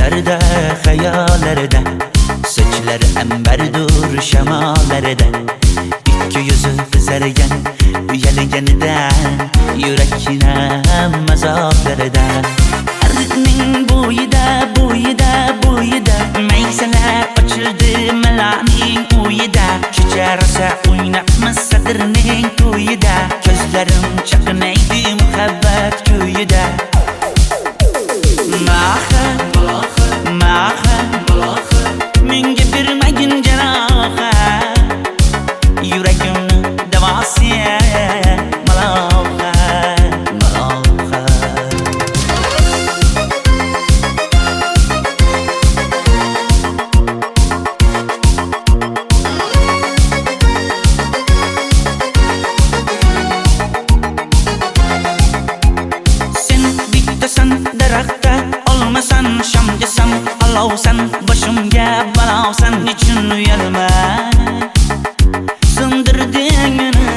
Düşlerde, hayallerde, saçları emberdur şemalerde. İki yüzü kızargan, uyalganidan, yurakine mazoblarda. Arıqning bo'yida maysalar ochildi malaning uyida. Kecha rosa o'ynabmiz sadirning to'yida. Ko'zlarim chaqnaydi muhabbat kuyida. Maha menga bermagin jarohat, yuragimni davosi maloha. Sen bittasan daraxtda, olmasan shamgasan, olovsan boshimga balosan. Nechun uyalma, sindirding meni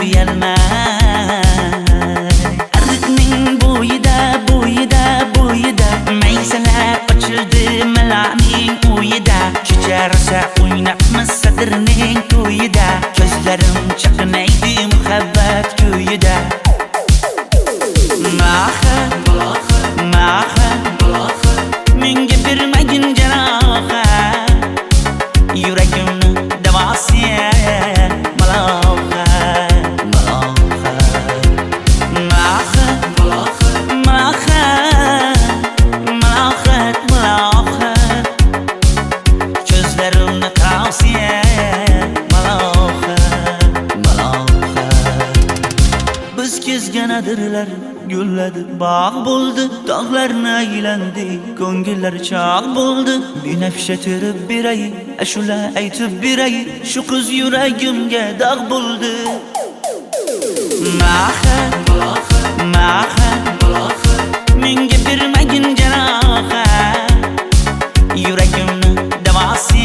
uyalma. Arıqning bo'yida maysalar ochildi malaning uyida. Kecha rosa o'ynabmiz sadirning to'yida. Ko'zlarim chaqnaydi muhabbat kuyida. Maha menga bermagin jarohat, yuragimni davosi maloha. Ko'zlarimni tavsiya maloha. Biz kezganadirlar gulladi, bog' bo'ldi, tog'larni aylandi, ko'ngillar chog' bo'ldi. Binafsha terib beray, ashula aytib beray, shu qiz yuragimga dog' bo'ldi. Maha menga bermagin jarohat, yuragimni davosi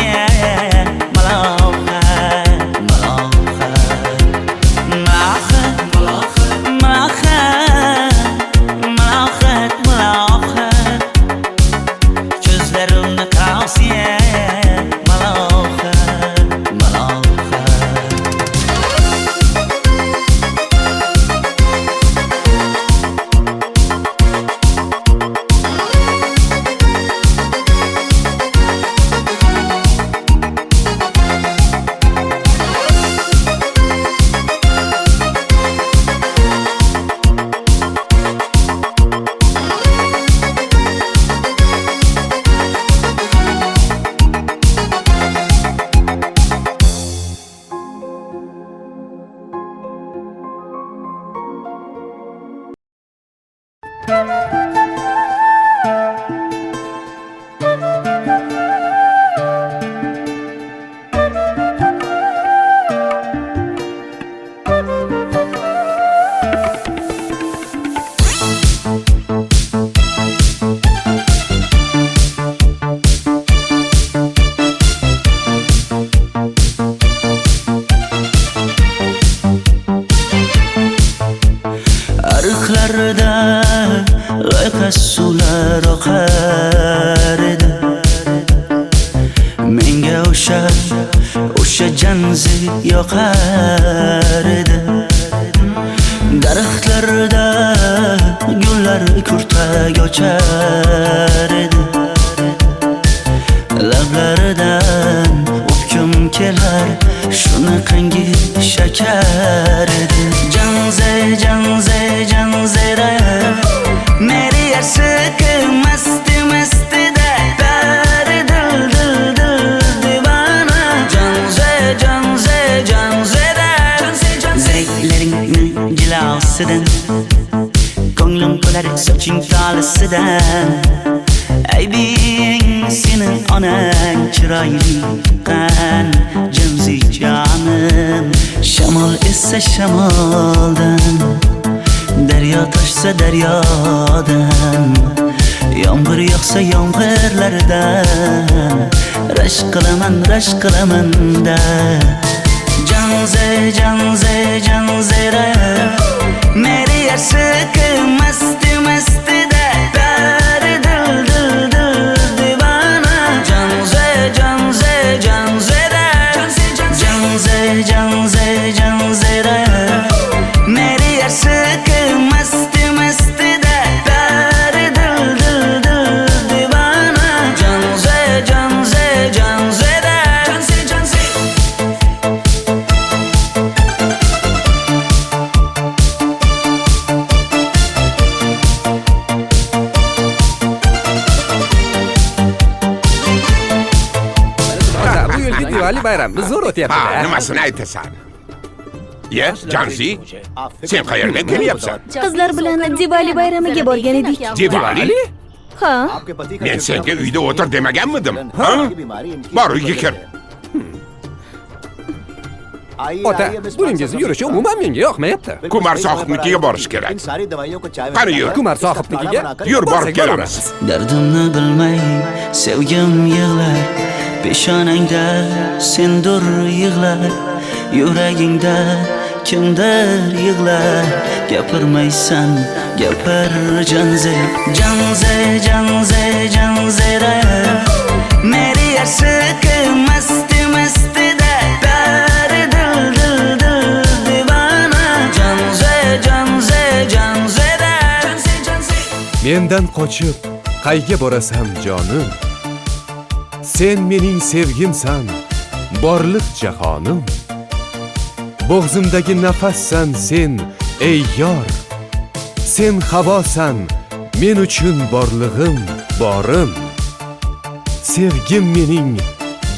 maloha. Ko'zlarimni tavsiya maloha. Ariqlarda loyqa suvlar oqar edi. Menga o'sha janzi yoqar edi. Daraxtlarda gullar kurtak ochar edi. Lablaridan o'pkim kelar, shunaqangi shakar edi. Janzera meri yarsiqi masti da dari dil divana. Janzera zeylaringni jilosidan, ko'nglim to'lar soching tolisidan. Aybing sening onang chiroyli qan, janzi jonim. Shamol essa shamoldan, daryo toshsa daryodan, yomg'ir yog'sa yomg'irlardan, rashk qilaman da. Janzera meri yarsiqi masti da dari dil Diwali bayrami zo'r Ha, o'tyapti-da. nimasini aytasan? Ye, Janzi, sen qayerdan kelyapsan? Qizlar bilan Diwali bayramiga borgan edik. Diwali? Ha, Men senga uyda o'tir demaganmidim? Ha? Bor, uyga kir. Ota, buningizni yurishi umuman menga yoqmayapti. Kumar sohibnikiga borish kerak. Qani yur. Kumar sohibnikiga Yur, borib borsak kelamiz. Dardimni bilmay sevgim yig'lar, peshonangda sendur yig'lar, yuragingda kimdir yig'lar. Gapirmaysan, gapir Janze, Janze, Janze, Janzera. Meri aşık masti masti da dar dil dil dil divana. Janze, Janze, Janzera. Janze, Janze. Mendan qochib qayga borasan jonim? Sen mening sevgimsan, borliq jahonim. Bo'g'zimdagi nafassan sen, ey yor. Sen havosan, men uchun borlig'im, borim. Sevgim mening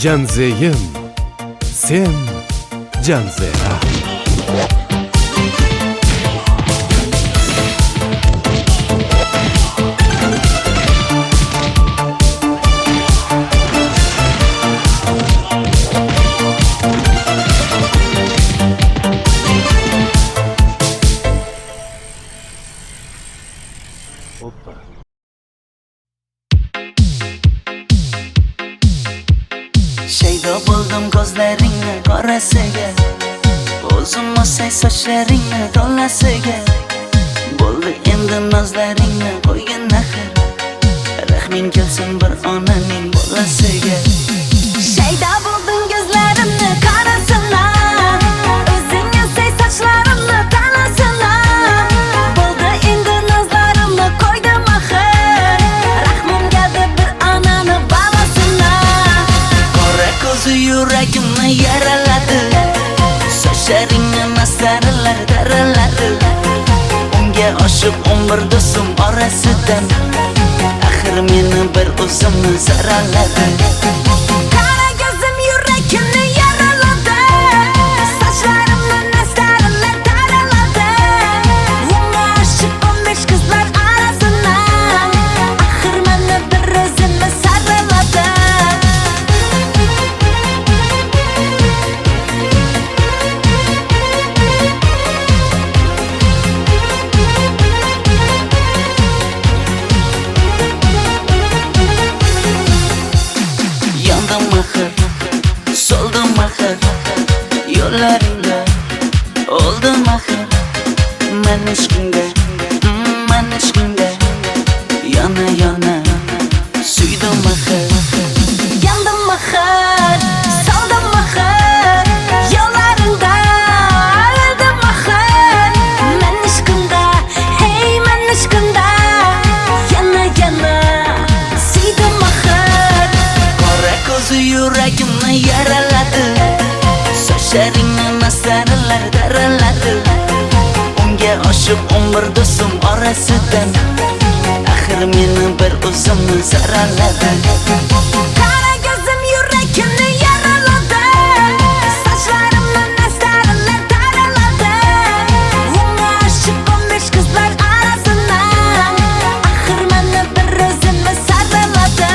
Janzeyim, sen Janzera. Shaydo bo'ldim ko'zlaringni qorasiga, o'zim o'say sochlaringni to'lasiga. Bo'ldi endi nozlaringni qo'ygan naxir, rahming kelsin bir onaning bolasiga. shayda bo'lding ko'zlarimni qarasana, o'zing yasay sochlarimni tanasana. Bo'ldi endi nazlarimni qo'ydim axir, rahmim keldi bir onani bolasina. Qora ko'zi yuragimni yaraladi, sochlaringni mastarlar daraladi. Unga oshiq 11 do'stim orasidan, axir meni bir o'zimni zaraladi. Qara ko'zim yuragimni yaraladi, sochlarimni nastarlar taraladi. Unga oshiq 15 qizlar arasina, axir meni bir o'zimni saraladi. Yandım axir, soldim axir, yo'llaringda oldim axir. Men ishqingda, men ishqingda yana yana suydim axir. Yandım axir, soldim axir, yo'llaringda oldim axir. Men ishqimda, hey men ishqimda yana yana suydim axir. Qora ko'zi yuragimni yaraladi, sochlaringni mastarlar daraladi. Unga oshiq 11 do'stim orasidan, axir meni bir o'zimni zaraladi. Qara ko'zim yuragimni yaraladi, sochlarimni nastarlar taraladi. Unga oshiq 15 qizlar arasina, axir meni bir o'zimni saraladi.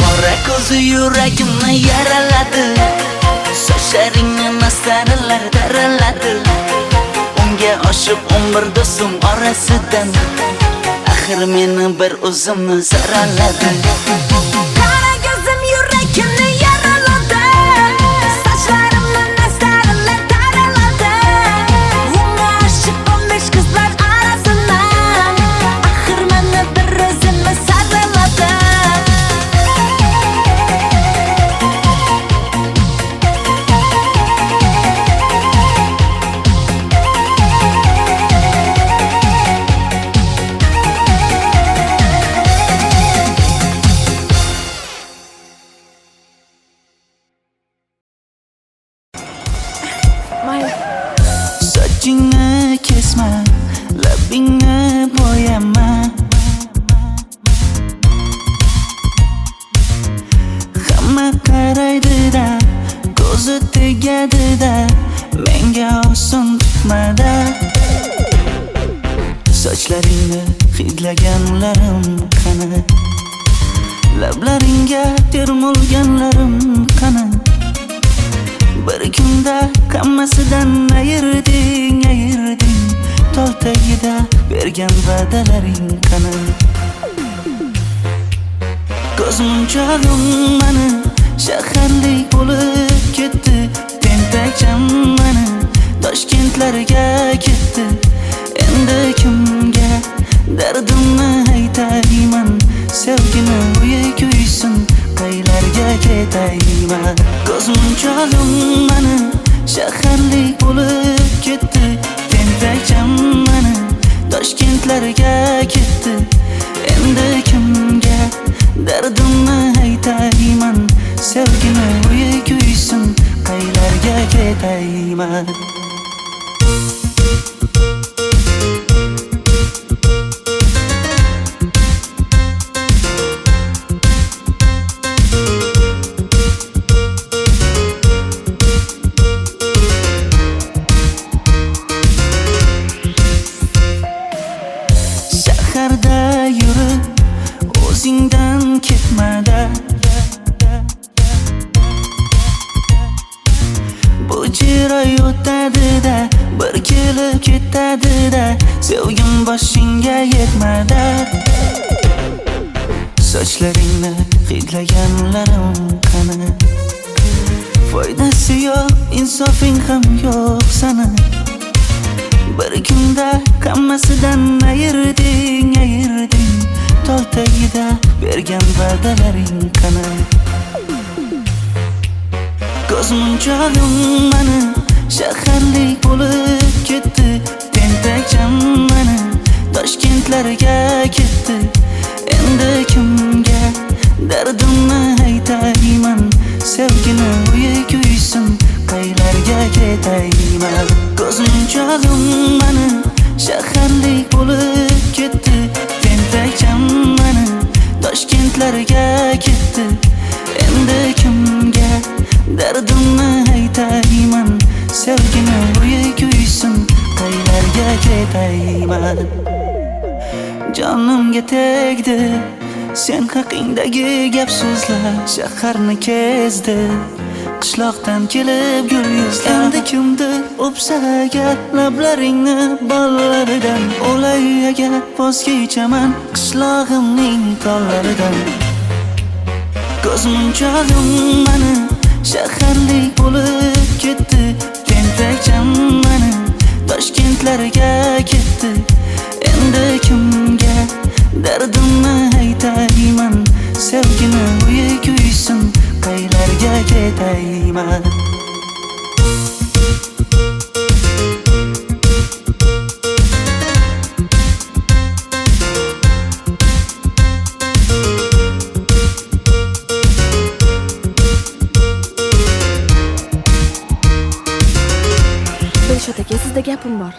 Qora ko'zi yuragimni yaraladi, sochlaringni mastarlar daraladi. Unga oshiq 11 do'stim orasidan, axir meni bir o'zimni zaraladi. Qara ko'zim yuragimni yaraladi, sochlarimni nastarlar taraladi. Unga oshiq 15 qizlar arasina, axir meni bir o'zimni saraladi. sochlaringni hidlaganlarim qani, lablaringga termulganlarim qani. Bir kunda hammasidan ayırding, tol tagida bergan va'dalaring qani. Ko'zmunchog'im mani shaharlik bo'lib ketdi, tentakcham mani Toshkentlarga ketdi. Endi kimga dardimni aytayman, sevgini uyi kuysin, qaylarga ketayman. Ko'zmunchog'im mani shaharlik bo'lib ketdi, tentakcham mani Toshkentlarga ketdi. Endi kimga dardimni aytayman, sevgini uyi kuysin, qaylarga ketayman. Shaharda yurib o'zingdan ketmada, bu jiroy o'tadi-da, bir kelib ketadi-da, sevgim boshingga yetmada. Sochlaringni hidlaganlarim qani, foydasi yo'q, insofing ham yo'q sana. Bir kunda hammasidan ayırding, tol tagida bergan va'dalaring qani. Ko'zmunchog'im mani shaharlik bo'lib ketdi, tentakcham mani Toshkentlarga ketdi. Endi kimga dardimni aytayman, sevgini uyi kuysin, qaylarga ketayman. Ko'zmunchog'im mani shaharlik bo'lib ketdi, tentakcham mani Toshkentlarga ketdi. Endi kimga dardimni aytayman, sevgini uyi kuysin, qaylarga ketayman. Jonimga tegdi sen haqingdagi gap so'zlar, shaharni kezdi qishloqdan kelib gul yuzlar. Endi kimdir o'psa agar lablaringni bollaridan, o'lay agar voz kechaman qishlog'imning tollaridan. Ko'zmunchog'im mani shaharlik bo'lib ketdi, tentakcham mani Toshkentlarga ketdi. Endi kimga dardimni aytayman, sevgini uyi kuysin, qaylarga ketayman. Dilshod aka, sizda gapim bor.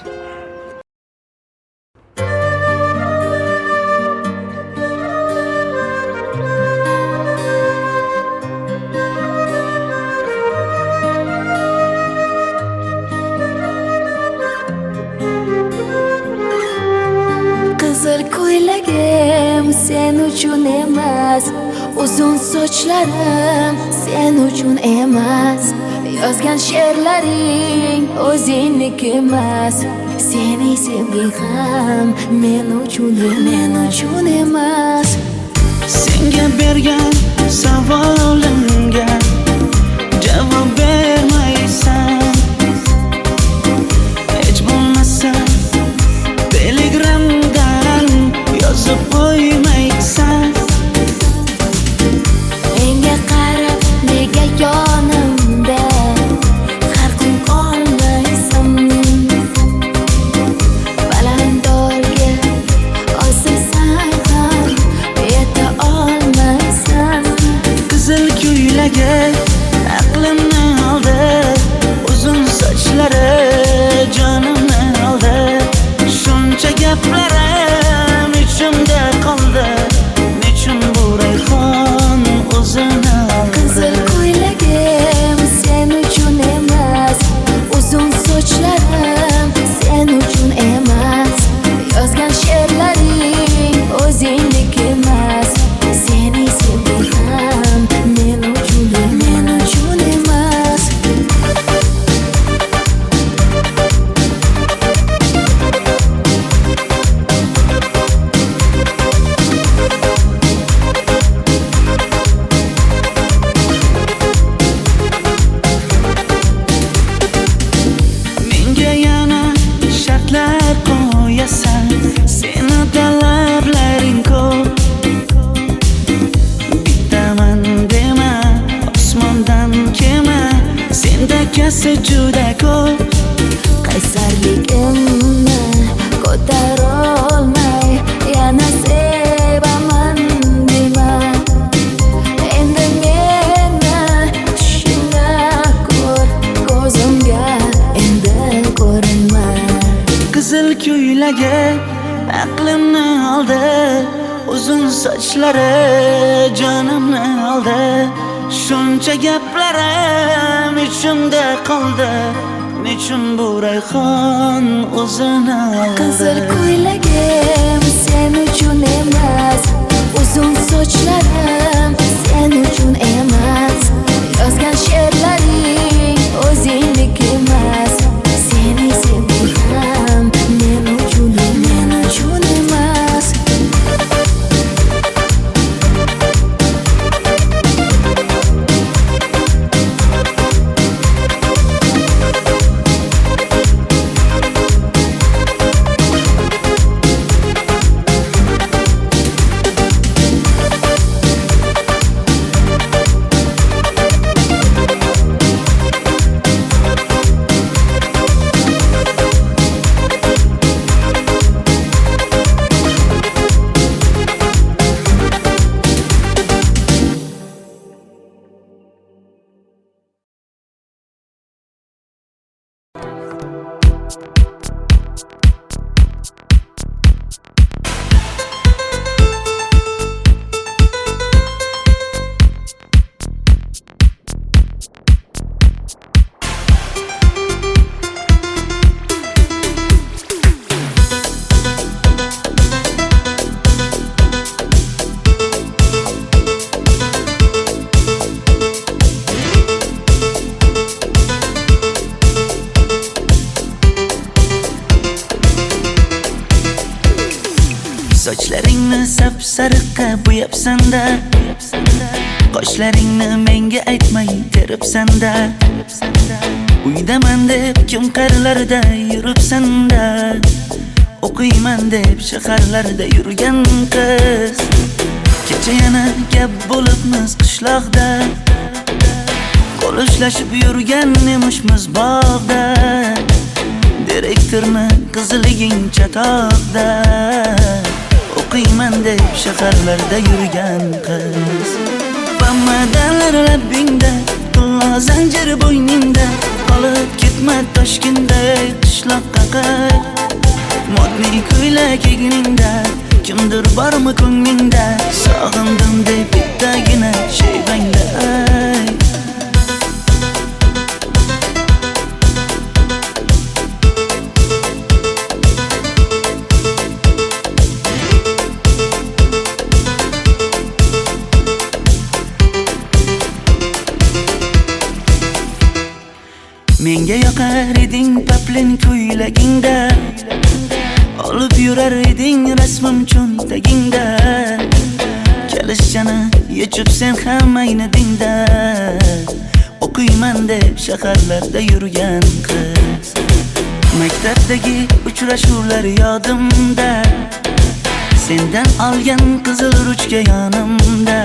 Qizil ko'ylagim sen uchun emas, uzun sochlarim sen uchun emas, yozgan she'rlaring o'zingniki emas, sening sevging ham men uchun emas. Senga bergan savolimga javob bermaysan, hech bo'lmasa telegramdan yozib qo'ymaysan. Menga qarab nega yonimda har kun qolmaysan, balandorga osilsang ham yeta olmaysan. Qizil ko'ylagi aqlimni oldi, esa juda ko'p. qaysarligimni ko'tarolmay yana sevaman dema. Endi meni tushingda ko'r, ko'zimga endi ko'rinma. Qizil ko'ylagi aqlimni oldi, uzun sochlari jonimni oldi. Shuncha gaplarim ichimda qoldi, nechun bu rayhon o'zini oldi. Qizil ko'ylagim sen uchun emas, uzun sochlarim sen uchun emas. Yozgan she'rlaring o'zingdek emas. Seni sevdim men uchun emas. Sochlaringni sap-sariqqa bo'yabsan-da, qoshlaringni menga aytmay teribsan-da. Uydaman deb kim qarlarda yuribsan-da, o'qiyman deb shaharlarda yurgan qiz. Kecha yana gap bo'libmiz qishloqda, qo'l ushlashib yurgan emishmiz bog'da. Direktorni qiziliging chatoqda, o'qiyman deb shaharlarda yurgan qiz. Bamadanlar labbingda, tilla zanjir bo'yningda, qolib ketma Toshkentda qishloqqa qayt. Modniy ko'ylak egningda, kimdir bormi ko'nglingda, sog'indim deb bittagina shevangda ayt. Menga yoqar eding paplin ko'ylagingda, olib yurar eding rasmim cho'ntagingda. Kalishchani yechib sen ham aynadingda, o'qiyman deb shaharlarda yurgan qiz. Maktabdagi uchrashuvlar yodimda, sendan olgan qizil ruchka yonimda.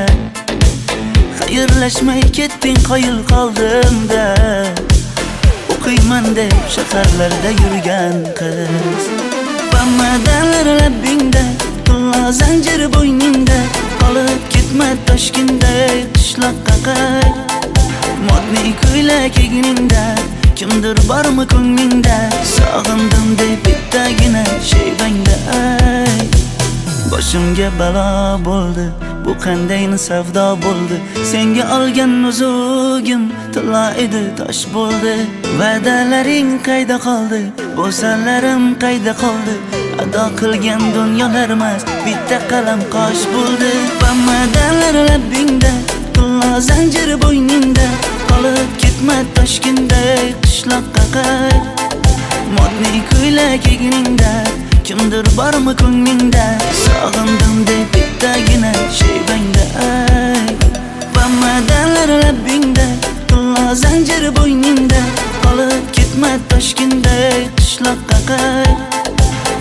Xayrlashmay ketding qoyil qoldimda, o'qiyman deb shaharlarda yurgan qiz. Bamadanlar labbingda, tilla zanjir bo'yningda, qolib ketma Toshkentda qishloqqa qayt. Modniy ko'ylak egningda, kimdir bormi ko'nglingda, sog'indim deb bittagina shevangda ayt. Boshimga balo bo'ldi, bu qanday savdo bo'ldi. Senga olgan nuzugim tilla edi, tosh bo'ldi. Va'dalaring qayda qoldi, bo'salarim qayda qoldi. Ado qilgan dunyolar emas, bitta qalam qosh bo'ldi. Bamadanlar labbingda, tilla zanjir bo'yningda, qolib ketma Toshkentda qishloqqa qayt. Modniy ko'ylak egningda, kimdir bormi ko'nglingda, sog'indim deb bittagina shevangda ayt. Bamadanlar labbingda, tilla zanjir bo'yningda, qolib ketma Toshkentda qishloqqa qayt.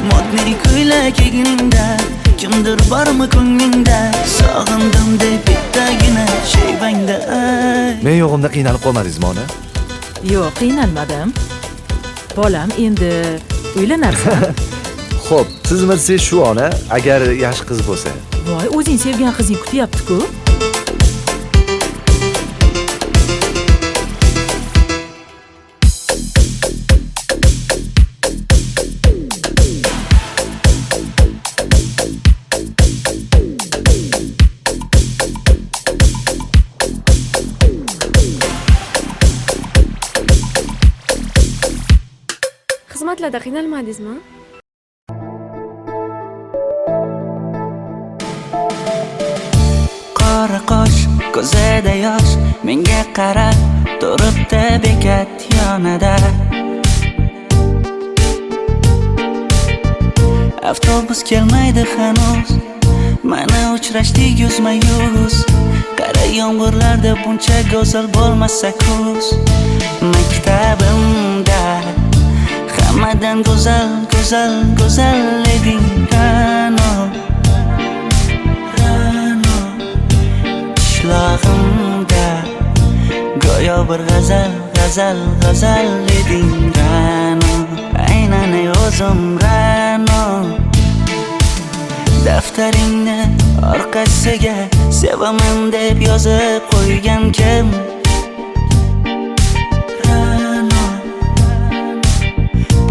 Modniy ko'ylak egningda, kimdir bormi ko'nglingda, sog'indim deb bittagina shevangda ayt. Men yo'g'imda qiynalib qolmadingizmi ona? Yo'q, qiynalmadim. Bolam, endi uylanarsan. Xo'p, siz shu ona agar yaxshi qiz bo'lsa. Voy, o'zing sevgan qizing kutyapti-ku. Xizmatlarda qiynalmadingizmi? Qora qosh, ko'zida yosh, menga qarab turibdi bekat yonida. Avtobus kelmaydi hanuz, mana uchrashdik yuzma-yuz. Qara yomg'irlarda buncha go'zal bo'lmasa kuz. Maktabimda hammadan go'zal, go'zal, go'zal eding Ra'no. Qishlog'imda go'yo bir g'azal, g'azal, g'azal eding Ra'no. Aynan o'zim Ra'no. Daftaringni orqasiga sevaman deb yozib qo'ygan kim?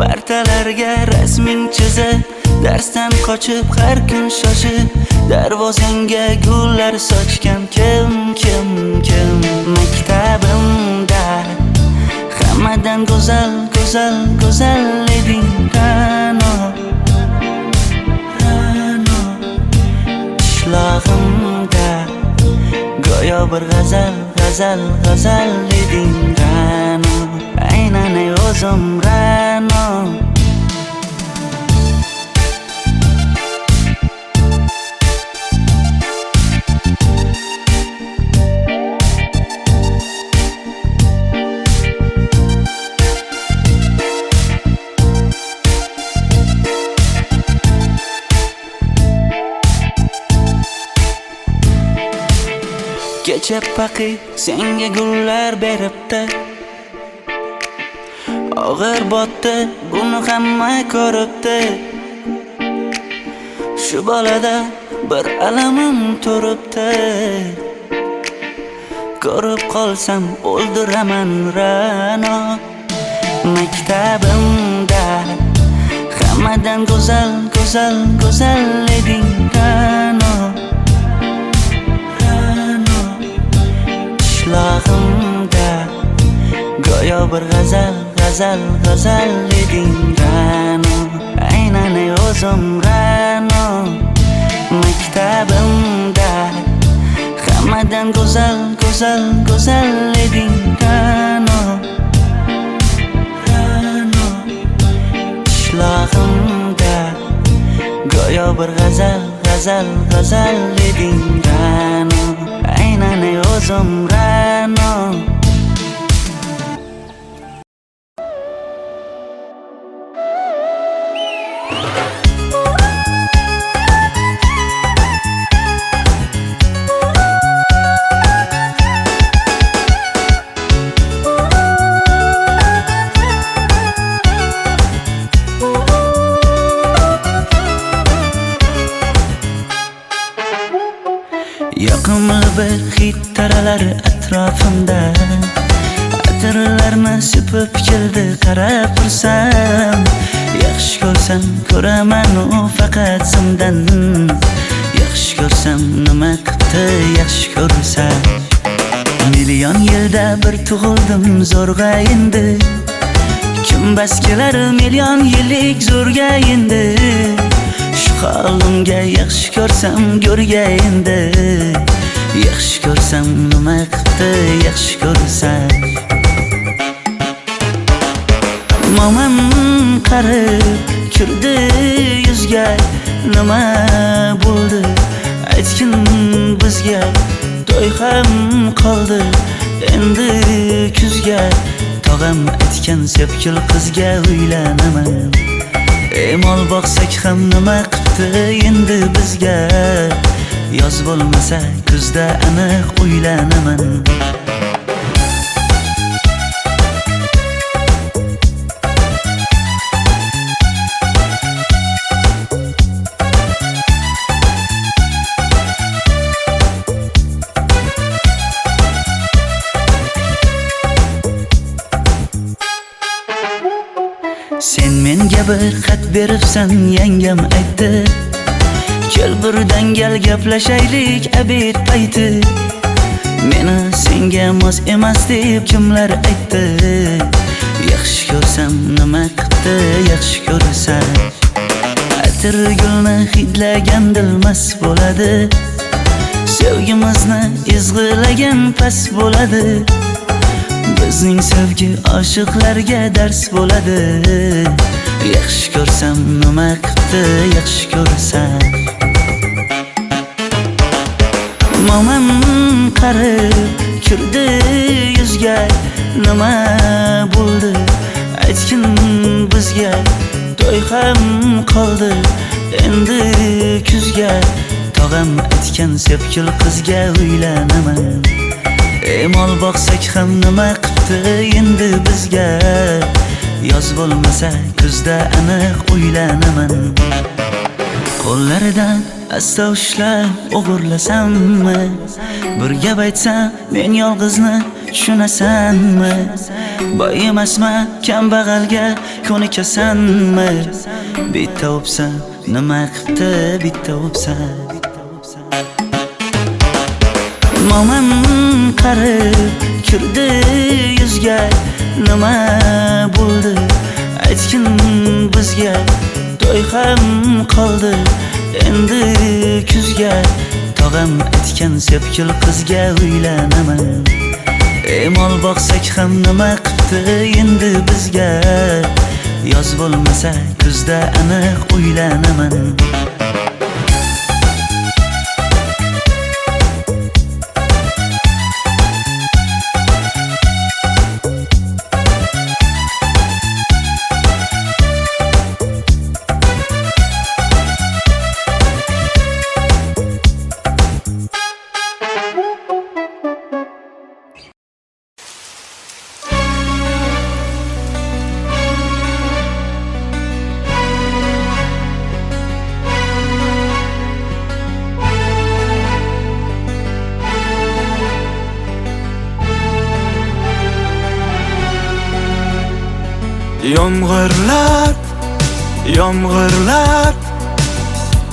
Partalarga rasming chizib, darsdan qochib har kun shoshib, darvozangga gullar sochgan kim? Maktabimda hammadan go'zal, go'zal, go'zal eding Ra'no. Qishlog'imda go'yo bir g'azal, g'azal, g'azal eding Ra'no. Aynan o'zim Ra'no. Kecha paqi senga gullar beribdi, og'ir botdi, buni hamma ko'ribdi. Shu bolada bir alamim turibdi, ko'rib qolsam o'ldiraman Ra'no. Maktabimda hammadan go'zal, go'zal, go'zal eding Ra'no. Qishlog'imda go'yo bir g'azal, g'azal, g'azal eding Ra'no. Aynan o'zim Ra'no. Maktabimda hammadan go'zal, go'zal, go'zal eding Ra'no. Qishlog'imda go'yo bir g'azal, g'azal, g'azal eding Ra'no. Aynan o'zim Ra'no. Yoqimli bir hid taralari atrofimda, atirlarni sepib keldi qarab tursam. Yaxshi ko'rsam ko'raman u faqat simdan, yaxshi ko'rsam nima qildi yaxshi ko'rsam. Million yilda bir tug'ildim zo'rg'a endi, kim bas kelar million yillik zo'rga endi. Shu holimga yaxshi ko'rsam go'rga endi, yaxshi ko'rsam nima qildi yaxshi ko'rsam. Momam qarib kirdi yuzga, nima bo'ldi aytgin bizga. To'y ham qoldi endi kuzga, tog'am aytgan sepkil qizga uylanaman. Mol boqsak ham nima qildi endi bizga, yoz bo'lmasa kuzda aniq uylanaman. Senga bir xat beribsan yangam aytdi Kel birdan gal gaplashaylik abid payti Meni senga mos emas deb kimlar aytdi Yaxshi ko'rsam nima qipti yaxshi ko'rsam Atir gulni hidlagan dilmas bo'ladi Sevgimizni izg'ilagan pas bo'ladi Bizning sevgi oshiqlarga dars bo'ladi Yaxshi ko'rsam nima qipti yaxshi ko'rsam Momam qarib kirdi yuzga Nima bo'ldi aytgin bizga To'y ham qoldi endi kuzga Tog'am aytgan sepkil qizga uylanaman Mol boqsak ham nima qipti endi bizga Yoz bo'lmasa kuzda aniq uylanaman Qo'llaridan asta ushlab o'g'irlasammi Bir gap aytsam men yolg'izni tushunasanmi Boy emasman kambag'alga ko'nikasanmi Bitta o'psam nima qipti bitta o'psam Momam qarib kirdi yuzga Nima bo'ldi aytgin bizga To'y ham qoldi endi kuzga Tog'am aytgan sepkil qizga uylanaman Mol boqsak ham nima qipti endi bizga Yoz bo'lmasa kuzda aniq uylanaman Yomg'irlar, yomg'irlar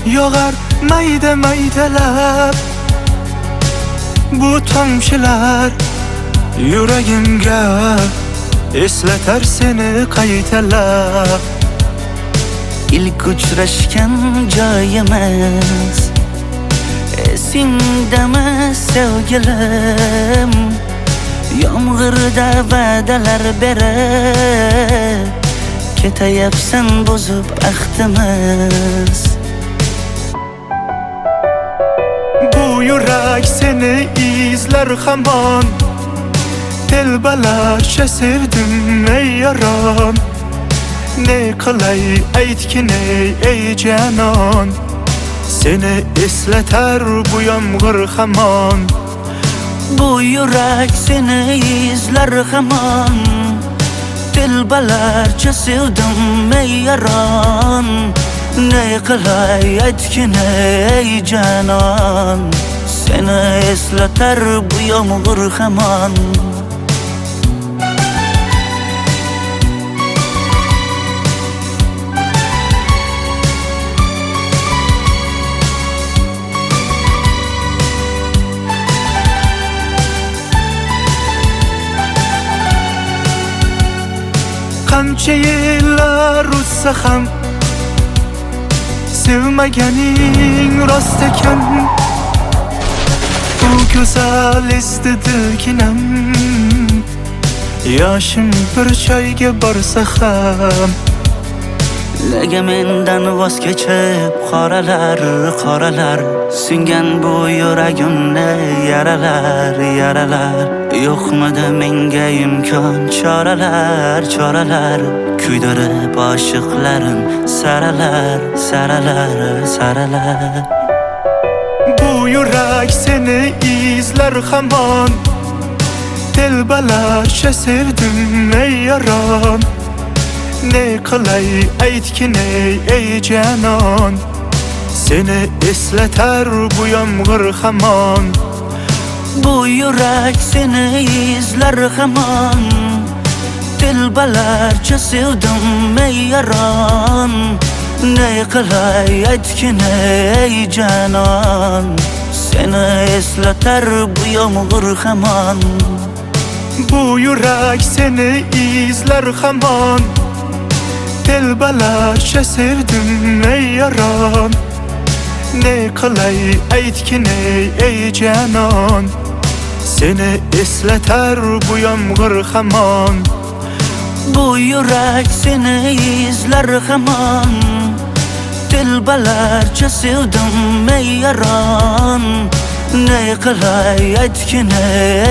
yog'ar mayda maydalab Bu tomchilar yuragimga eslatar seni qaytalab İlk uchrashgan joyimiz Esingdami sevgilim Yomg'irda va'dalar berib Ketayapsan bozib ahdimiz Bu yurak seni izler hamon Telbalarcha sevdim ey yaron Ne qilay aytgin ey canon Seni eslatar bu yomg'ir hamon Bu yurak seni izler hamon Telbalarcha sevdim ey yaron Ne qilay aytgin ey canon Seni eslatar bu yomg'ir hamon Qancha yillar o'tsa ham sevmaganing rost ekan Bu go'zal esdi dilginam Yoshim bir joyga borsa ham Nega mendan voz kechib qoralar qoralar Singan bu yuragimni yaralar yaralar Yo'qmidi menga imkon choralar choralar Kuydirib oshiqlarim saralar saralar saralar Bu yurak seni izler hamon Telbalarcha sevdim ey yaron Ne qilay aytgin ey canon Seni eslatar bu yomg'ir hamon Bu yurak seni izler hamon Telbalarcha sevdim ey yaron, ne qilay aytgin ey janon, seni eslatar bu yomg'ir hamon. Bu yurak seni izler hamon. Telbalarcha sevdim ey yaron, ne qilay aytgin ey janon, seni eslatar bu yomg'ir hamon. Bu yurak seni izler hamon. Telbalarcha sevdim ey yaron, ne qilay aytgin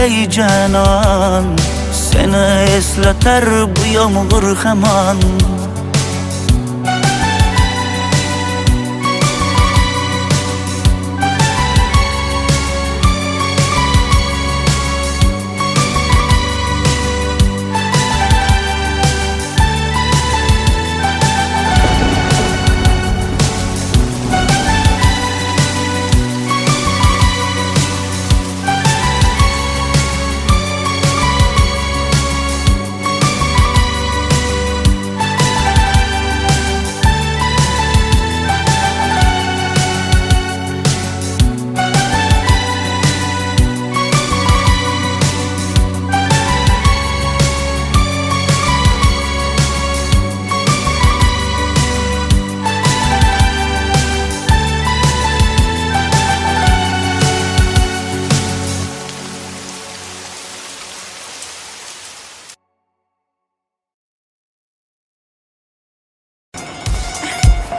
ey janon, seni eslatar bu yomg'ir hamon.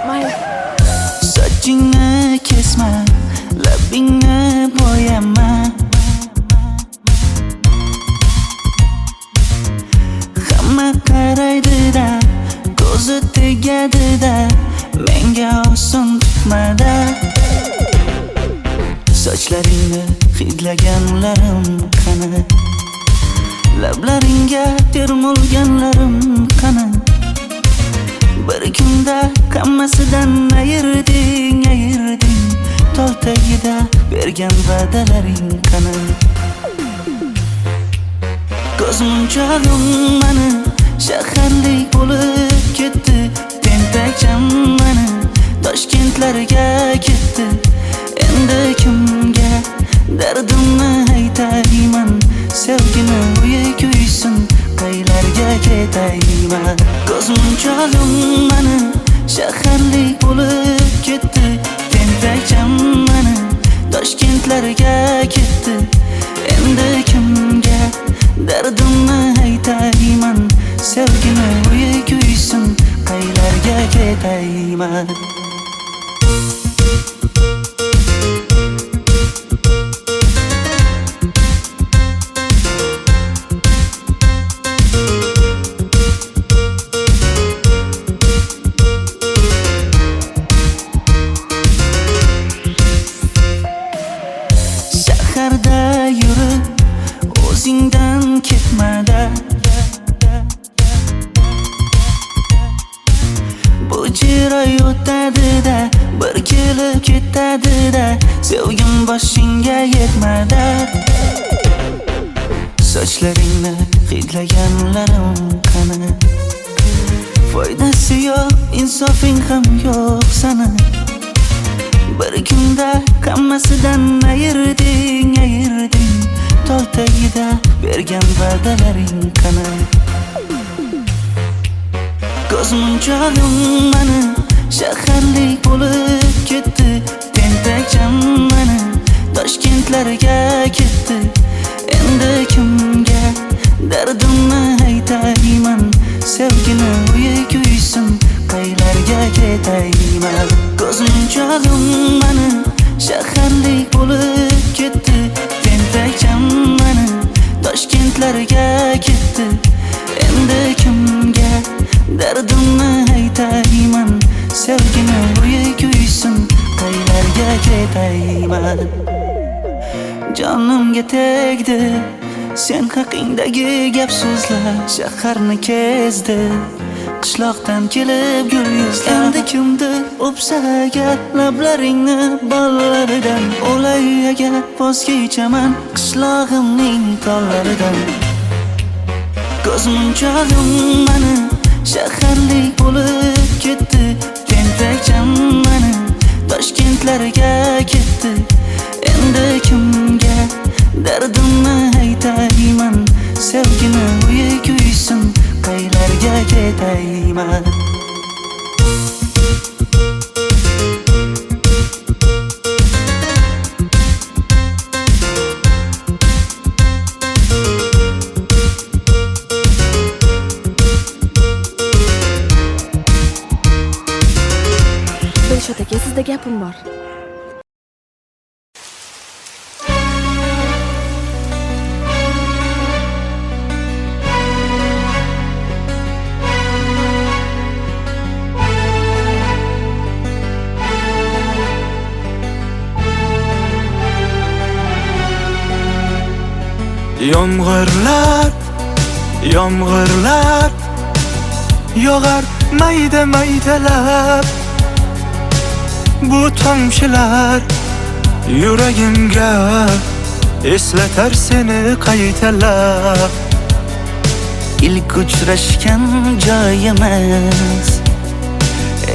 Mayli. Sochingni kesma, labingni bo'yama, hamma qaraydi-da, ko'zi tegadi-da, menga oson tutmada. Sochlaringni hidlaganlarim qani, lablaringga termulganlarim qani. Bir kunda hammasidan ayırding, tol tagida bergan va'dalaring qani. Ko'zmunchog'im mani shaharlik bo'lib ketdi, tentakcham mani Toshkentlarga ketdi. Endi kimga dardimni aytayman, sevgini uyi kuysin, qaylarga ketayman. Ko'zmunchog'im mani shaharlik bo'lib ketdi, tentakcham mani Toshkentlarga ketdi. Endi kimga dardimni aytayman, sevgini uyi kuysin, qaylarga ketayman. Shaharda yurib o'zingdan ketmada, bu jiroy o'tadi-da, bir kelib ketadi-da, sevgim boshingga yetmada. Sochlaringni hidlaganlarim qani, foydasi yo'q, insofing ham yo'q sana. Bir kunda hammasidan ayırding, tol tagida bergan va'dalaring qani. Ko'zmunchog'im mani shaharlik bo'lib ketdi, tentakcham mani Toshkentlarga ketdi. Endi kimga dardimni aytayman, sevgini uyi kuysin, qaylarga ketayman. Ko'zmunchog'im mani shaharlik bo'lib ketdi, tentakcham mani Toshkentlarga ketdi. Endi kimga dardimni aytayman, sevgini uyi kuysin, qaylarga ketayman. Jonimga tegdi sen haqingdagi gap so'zlar, shaharni kezdi, qishloqdan kelib gul yuzlar. Endi kimdir o'psa agar lablaringni bollaridan, o'lay agar voz kechaman qishlog'imning tollaridan. ko'z munchog'im mani shaharlik bo'lib ketdi. Tentakcham mani Toshkentlarga ketdi. Endi kimga dardimni aytayman? Sevgini uyi kuysin, qaylarga ketayman? Dilshod aka, sizda gapim bor. Yomg'irlar, yomg'irlar yog'ar mayda maydalab. Bu tomchilar yuragimga eslatar seni qaytalab. İlk uchrashgan joyimiz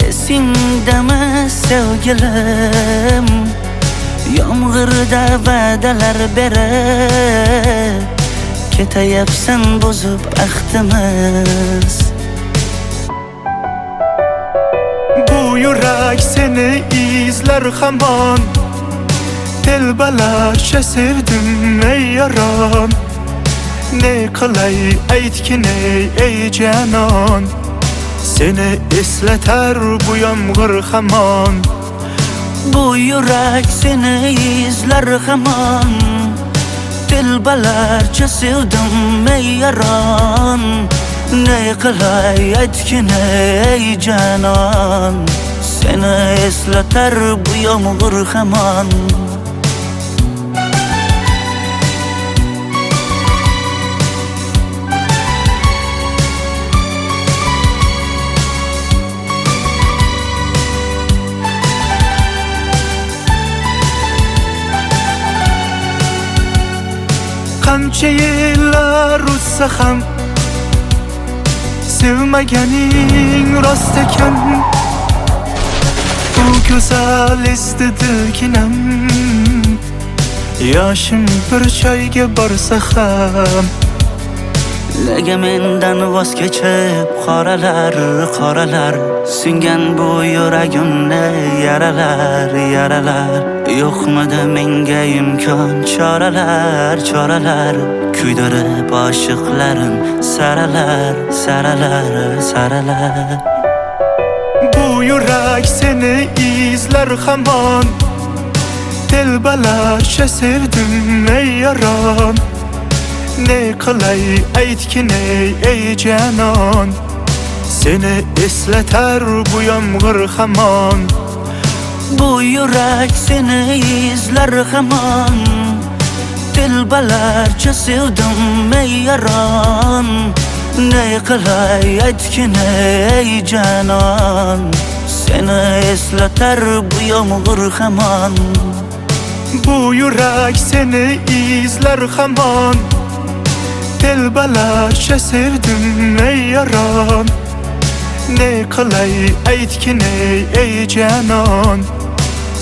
esingdami sevgilim? Yomg'irda va'dalar berib ketayapsan buzib ahdimiz. Bu yurak seni izler hamon, telbalarcha sevdim ey yaron. Ne qilay aytgin ey canon, seni eslatar bu yomg'ir hamon. Bu yurak seni izler hamon, telbalarcha sevdim ey yaron. Ne qilay aytgin ey canon, seni eslatar bu yomg'ir hamon. Qancha yillar o'tsa ham sevmaganing rost ekan. Bu go'zal esdi dilginam, yoshim bir joyga borsa ham. Nega mendan voz kechib qoralar, qoralar singan bu yuragimni yaralar, yaralar. Yo'qmidi menga imkon choralar, choralar kuydirib oshiqlarim saralar, saralar, saralar. Bu yurak seni izler hamon, telbalarcha sevdim ey yaron. Ne qilay aytgin ey canon, seni eslatar bu yomg'ir hamon. Bu yurak seni izler hamon, telbalarcha sevdim ey yaron. Ne qilay aytgin ey canon, seni eslatar bu yomg'ir hamon. Bu yurak seni izler hamon, telbalarcha sevdim ey yaron. Ne qilay aytgin ey canon,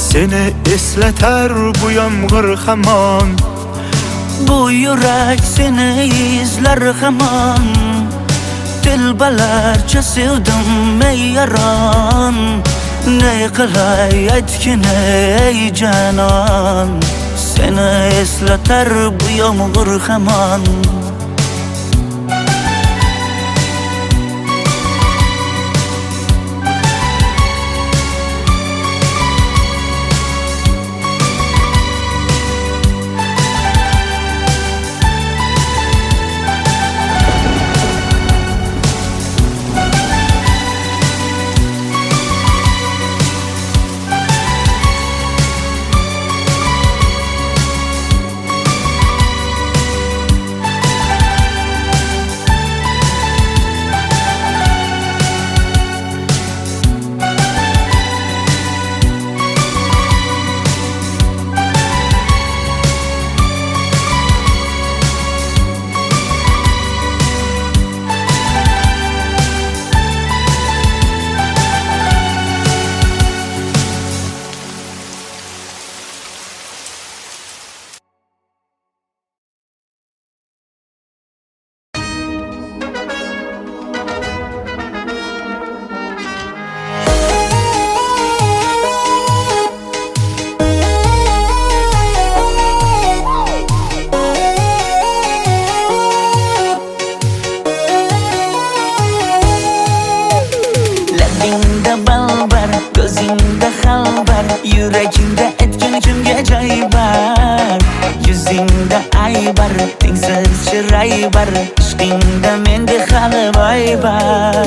seni eslatar bu yomg'ir hamon. Bu yurak seni izler hamon, telbalarcha sevdim ey yaron. Ne qilay aytgin ey canon, seni eslatar bu yomg'ir hamon. aybar Yuzingda aybar Tengsiz chiray bar Ishqingda menda hali boy bar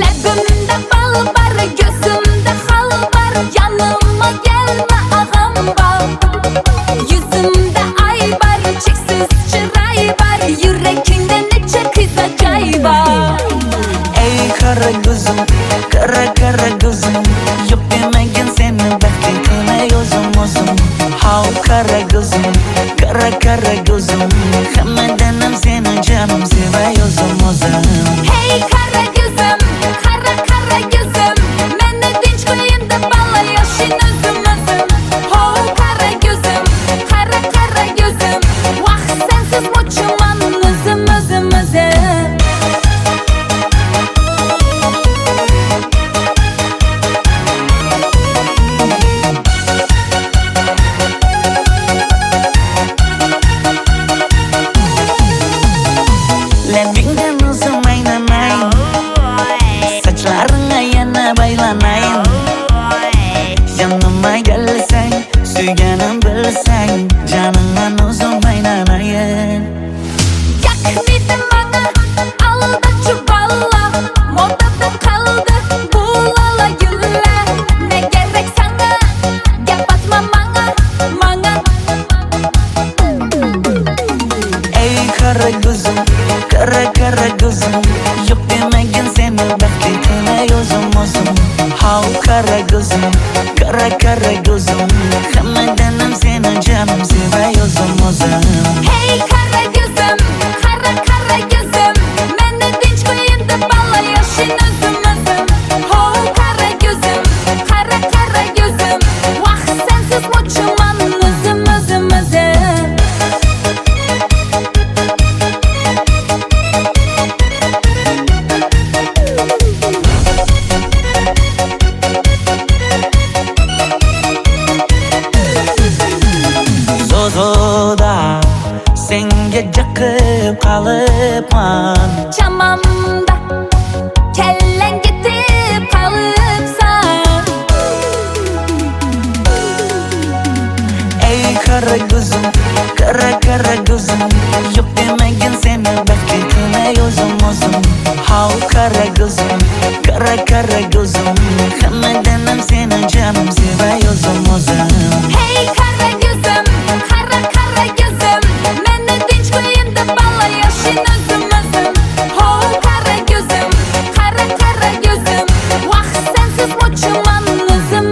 Labimda bal bar, ko'zimda xal bar, yanıma gelme ağam bar. Yuzimda ay bar, cheksiz chiray bar, yurakingda necha qizoqay bar. Ey qara ko'zim, qara ko'zim Yo'q demagin seni baxtli qilmay o'zim Hav qara ko'zim, qara ko'zim Hammadan ham seni jonim sevay o'zim Hey kara gözüm, kara gözüm, meni dinch qo'yin deb balla yoshin o'zim Ho kara gözüm, kara gözüm, vaqt sensiz mo'chiman o'zim Labingdan o'zim aylanay Sochlaringga yana baylanay Yanıma gelsang, suyganim bilsang Janimdan o'zim aylanayin Yaknidi bana, alda çuballa, modada kaldı bu lala güller. Ne gerek sana, gap atma mana. Ey qara ko'zim, qara ko'zim Yo'q demagin seni baxtli qilmay o'zim Hav qara ko'zim, qara ko'zim Hammadan ham seni jonim sevay o'zim Hey kara gözüm, kara gözüm, meni dinch qo'yin deb balla yoshin o'zim Ho kara gözüm, kara gözüm, vaqt sensiz mo'chiman o'zim Zozoda senga jiqib qolibman Chamamda kellang ketib qolibsan Ey qara ko'zim, qara ko'zim Yo'q demagin seni baxtli qilmay o'zim Hav qara ko'zim, qara ko'zim Hammadan ham seni jonim sevay o'zim Hey kara gözüm, kara gözüm, meni dinch qo'yin deb balla yoshin o'zim Ho kara gözüm, kara gözüm, vaqt sensiz mo'chiman o'zim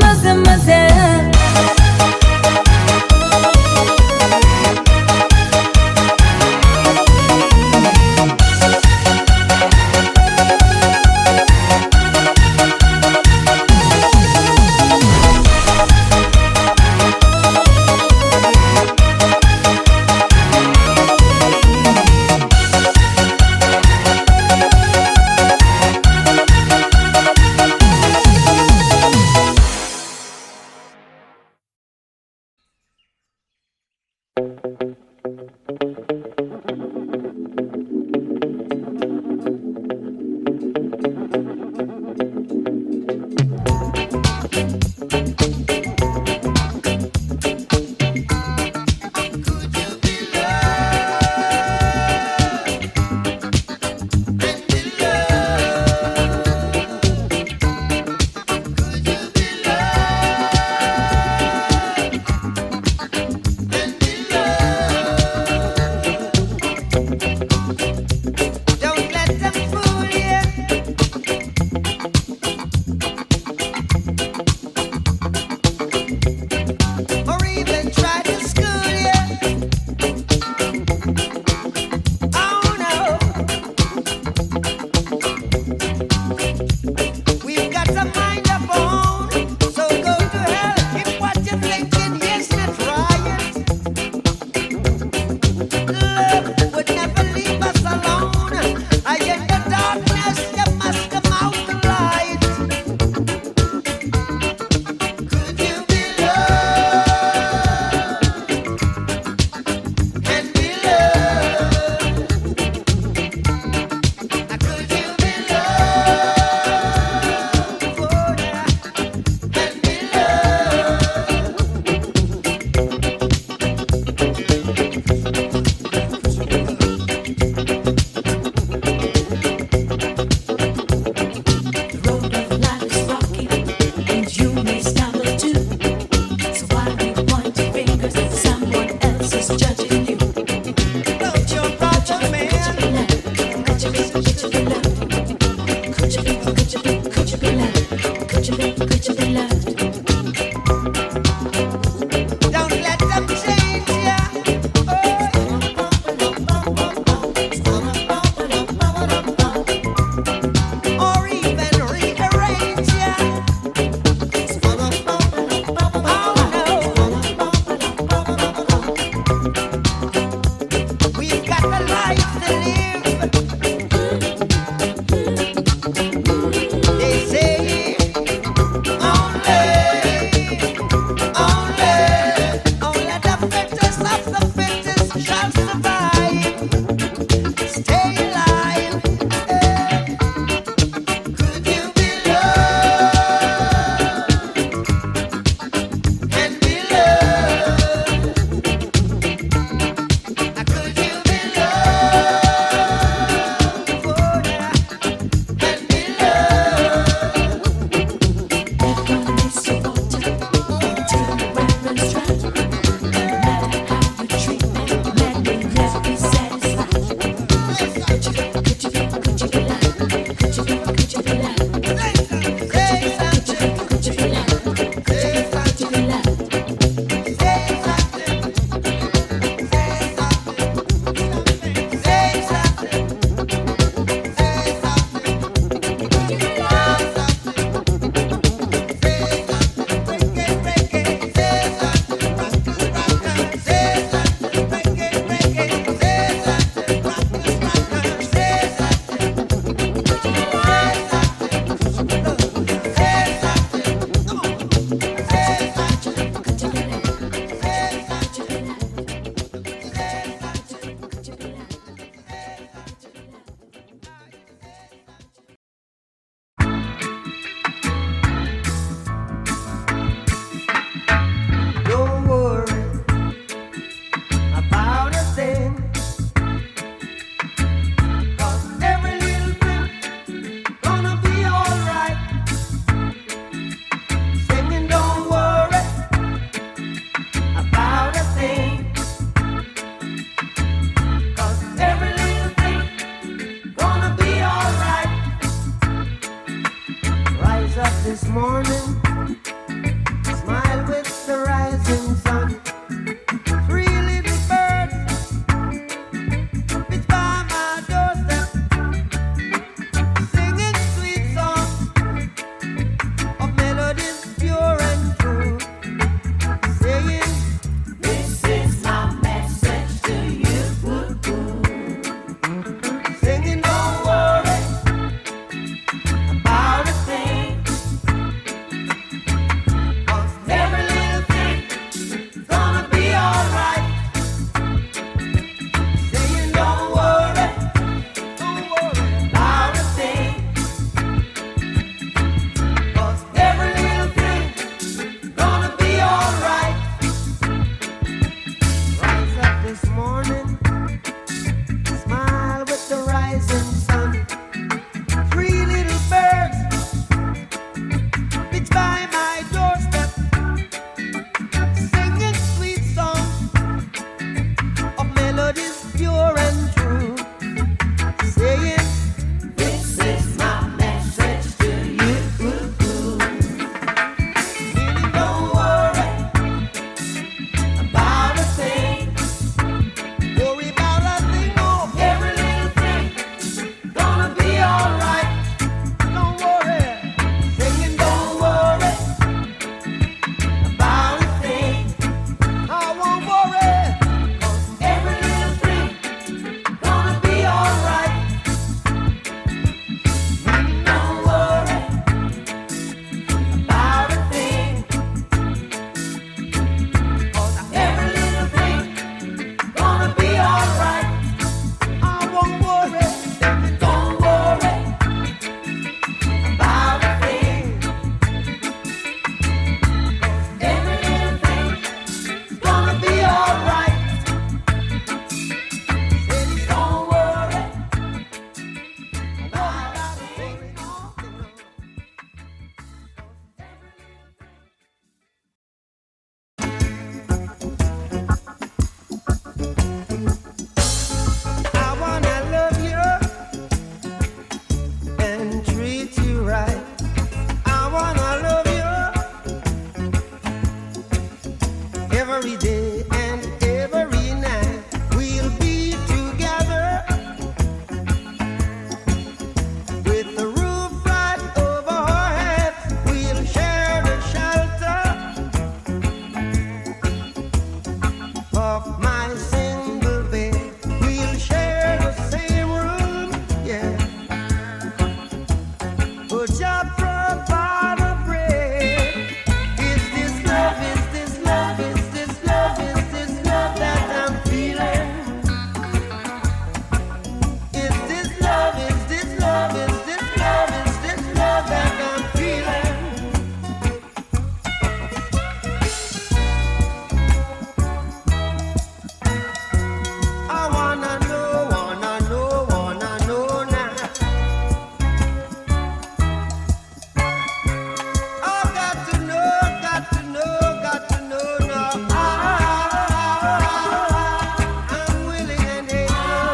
of my single bed. We'll share the same room, yeah. Would you provide a bread? Is this love, is this love, is this love, is this love that I'm feeling? Is this love, is this love, is this love, is this love that I'm feeling? I wanna know now. I got to know now. I'm willing and able,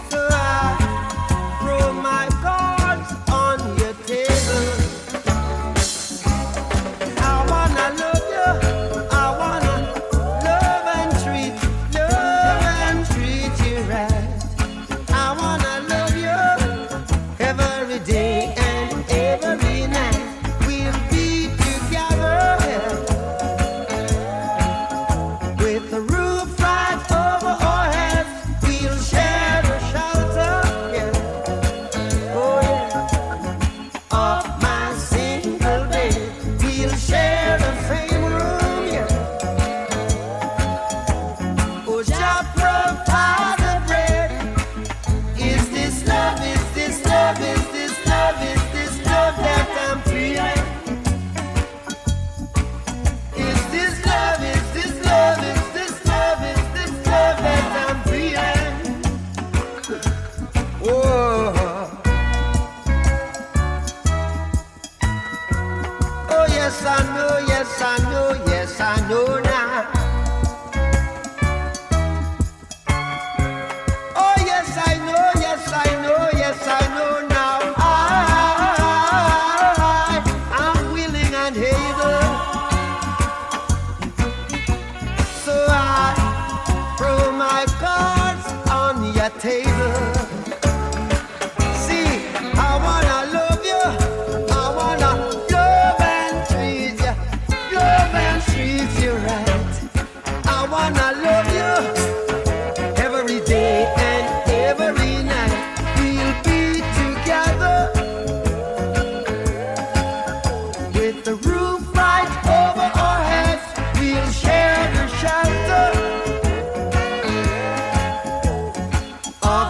so I throw my cards on your table. I wanna love you. I wanna love and treat you right. I wanna love you every day and every night. We'll be together with the roof right over our heads. We'll share the shelter, yeah. Oh yeah, of my single bed. We'll share the same room, yeah. Oh, Jah provide the bread. Is this love, is this love, is this love, is this love that I'm feeling? Is this love, is this love, is this love, is this love that I'm feeling? Whoa. Oh yes I know, yes I know, yes I know now. Oh yes I know, yes I know, yes I know now. I'm willing and able, so I throw my cards on your table. See, I wanna love you, I wanna love and treat you right. I wanna love you every day and every night. We'll be together with the roof right over our heads. We'll share the shelter of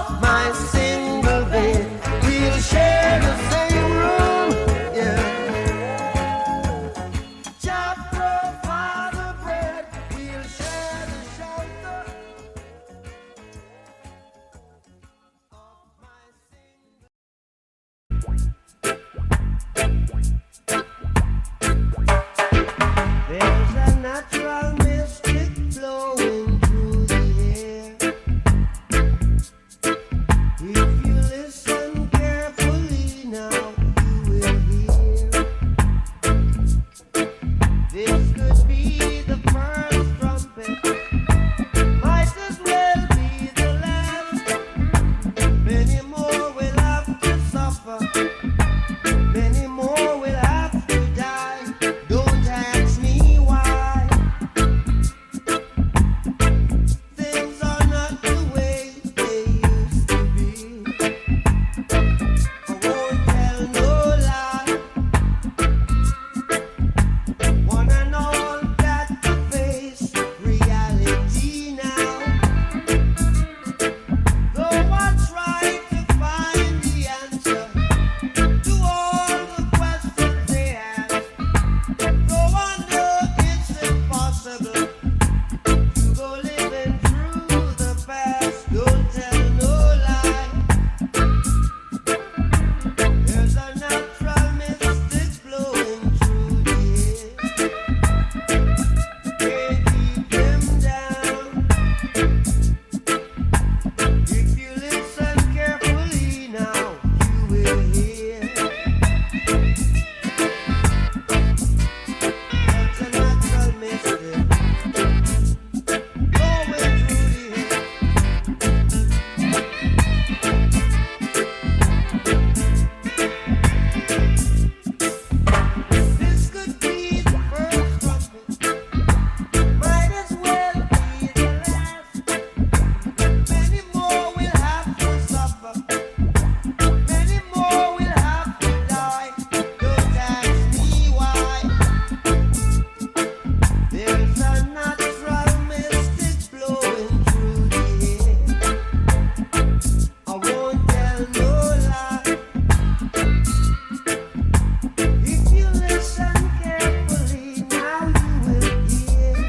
There's a natural mystic blowing through the air. I won't tell no lie. If you listen carefully, now you will hear.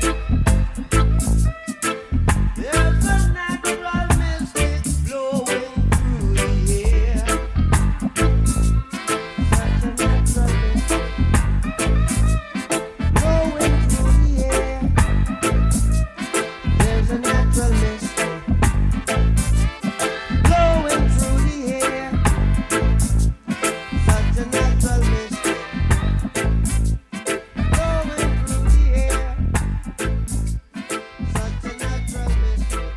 There's a natural mystic blowing through the air. Such a natural mystic blowing through the air. There's a natural mystic blowing through the air. Such a natural mystic blowing through the air. Such a natural mystic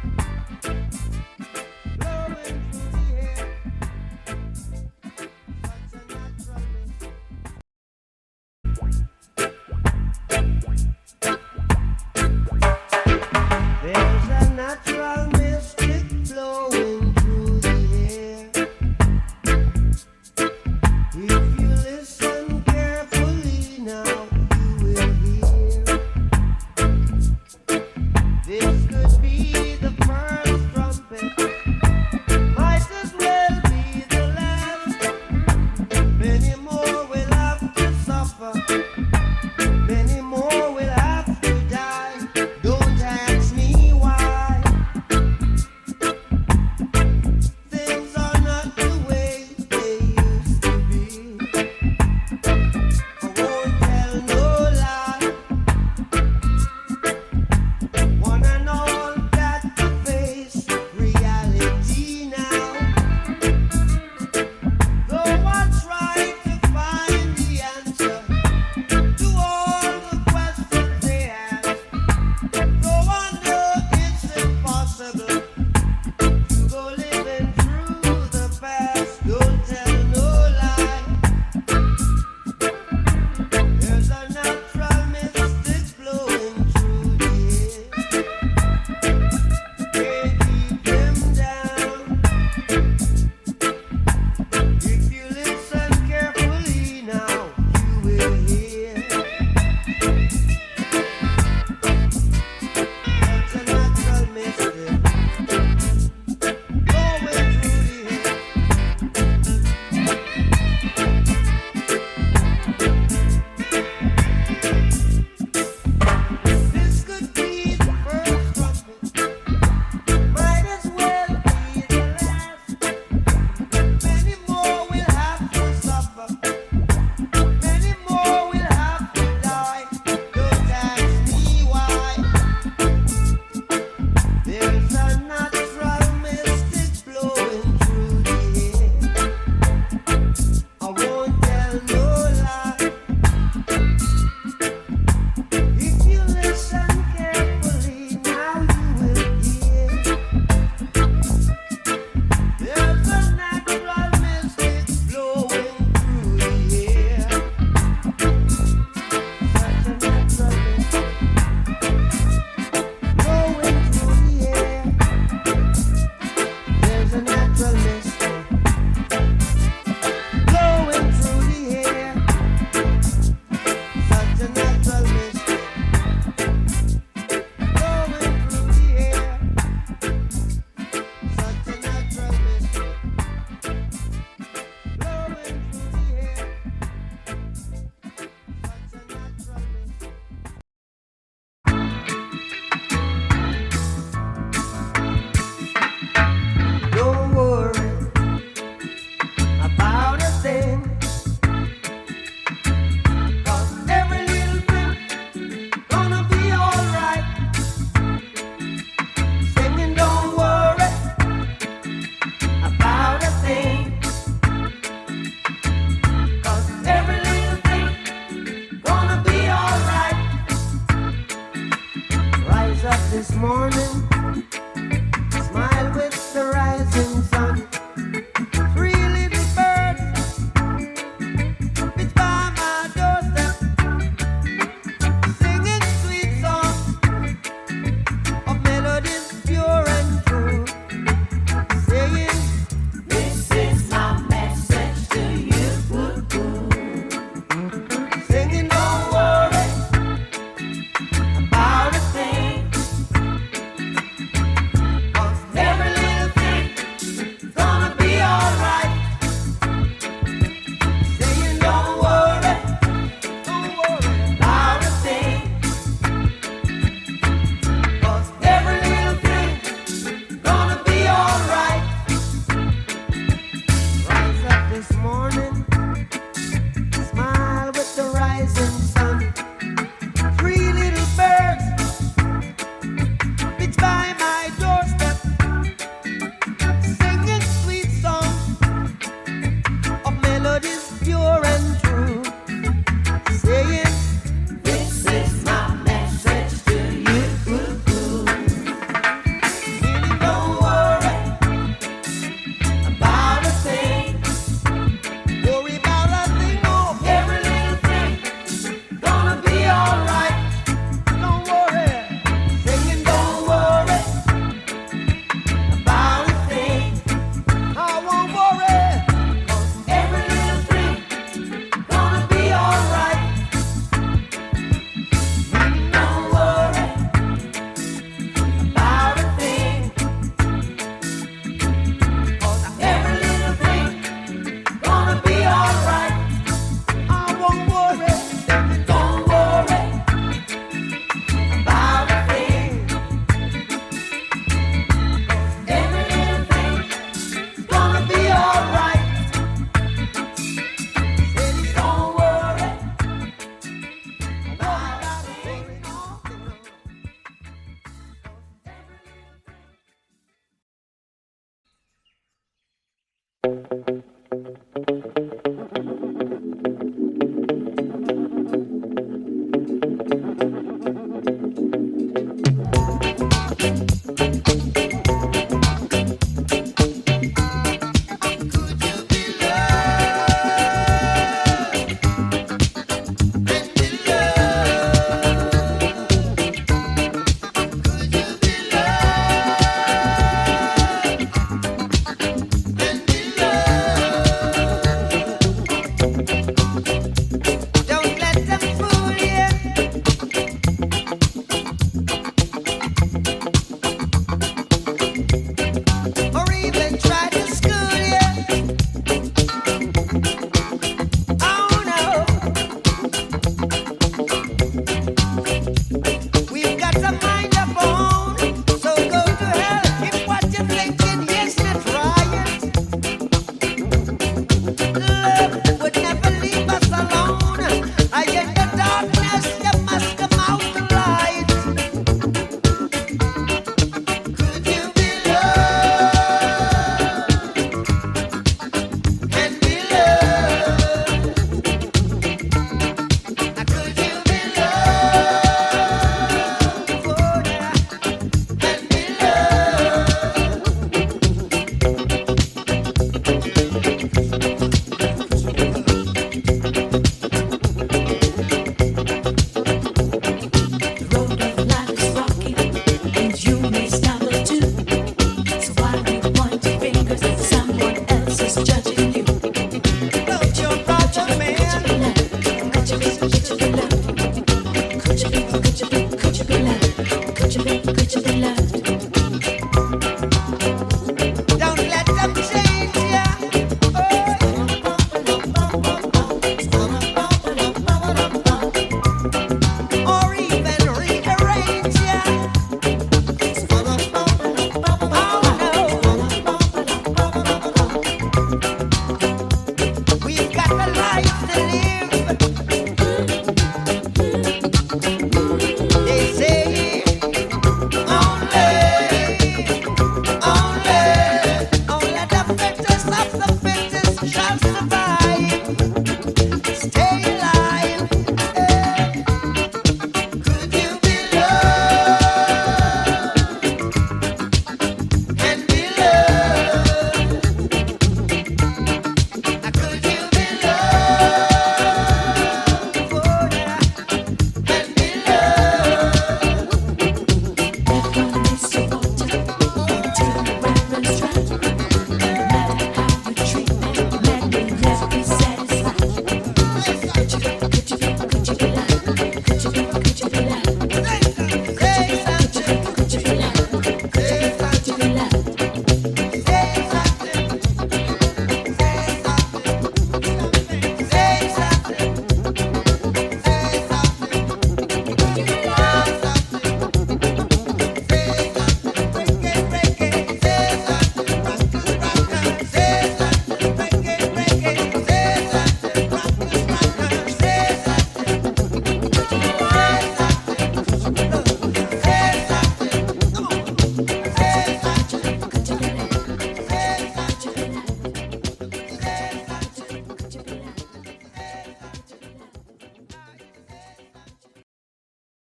blowing through the air. Such a natural mystic. There's a natural mystic blowing through the air. If you listen carefully now, you will hear. This could be the first trumpet, might as well be the last. Many more will have to suffer, many more will have to die. Don't ask me why. Things are not the way they used to be. I won't tell no lie. One and all got to face reality now. Though I try to find the answer to all the questions they ask, though I know it's impossible to go living through the past. Don't tell no lie. There's a natural mystic blowing through the air. Can't keep them down. If you listen carefully now, you will hear. Such a natural mystic blowing through the air. This could be the first trumpet, might as well be the last. Many more will have to suffer, many more will have to die. Don't ask me why. There's a natural mystic blowing through the air. I won't tell no lie. If you listen carefully, now you will hear. There's a natural mystic blowing through the air. Such a natural mystic blowing through the air. There's a natural mystic blowing through the air. Such a natural mystic blowing through the air. Such a natural mystic blowing through the air. Such a natural mystic. Don't worry about a thing, 'cause every little thing gonna be alright. Singing, don't worry about a thing, 'cause every little thing gonna be alright. Rise up this morning, smile with the rising sun. Three little birds, it's by my doorstep, singing sweet songs of melodies pure and true, saying, this is my message to you. Singing, don't worry about a thing. 'Cause every little thing's gonna be alright. Saying don't worry about a thing. 'Cause every little thing's gonna be alright. Rise up this morning, smile with the rising sun. Three little birds pitch by my doorstep, singing sweet songs of melodies pure and true, saying, "This is my message to you." Really don't worry about a thing. Worry about a thing, oh, every little thing gonna be alright. Don't worry, singing don't worry about a thing. I won't worry, 'cause every little thing gonna be alright. Don't worry about a thing, 'cause every little thing gonna be alright. I won't worry, don't worry about a thing. Every little thing's gonna be alright. Don't worry about a thing. Don't let them fool you, or even try to school you. Oh no, we've got a mind of our own, so go to hell if what you're thinking is not right. Love would never leave us alone. I in the darkness, you must come out the light. Could you be loved and be loved? Now could you be loved, oh yeah, and be The road of life is rocky, and you may stumble too. So why do you point your fingers at someone else is judging you? Don't your problem, man. Could you be loved? Could you be loved? Could you be loved? Could you be loved?